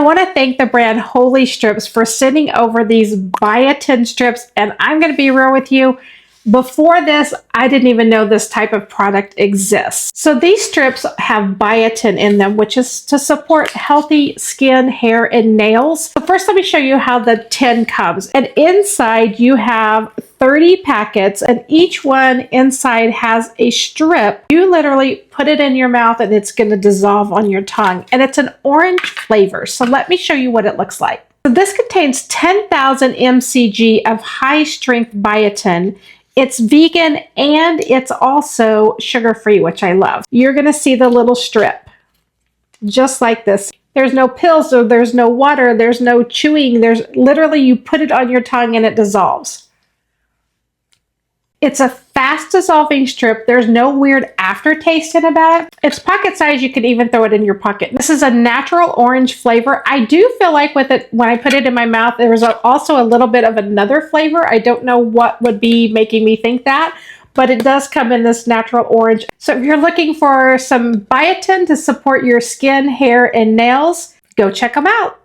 want to thank the brand Holy Strips for sending over these biotin strips. And I'm going to be real with you. Before this, I didn't even know this type of product exists. So these strips have biotin in them, which is to support healthy skin, hair, and nails. So first, let me show you how the tin comes. And inside you have 30 packets, and each one inside has a strip. You literally put it in your mouth and it's going to dissolve on your tongue. And it's an orange flavor. So let me show you what it looks like. So this contains 10,000 mcg of high-strength biotin. It's vegan and it's also sugar-free, which I love. You're going to see the little strip, just like this. There's no pills, so there's no water, there's no chewing. There's literally, you put it on your tongue and it dissolves. It's a fast dissolving strip. There's no weird aftertaste in about it. It's pocket size. You can even throw it in your pocket. This is a natural orange flavor. I do feel like with it, when I put it in my mouth, there was also a little bit of another flavor. I don't know what would be making me think that, but it does come in this natural orange. So if you're looking for some biotin to support your skin, hair, and nails, go check them out.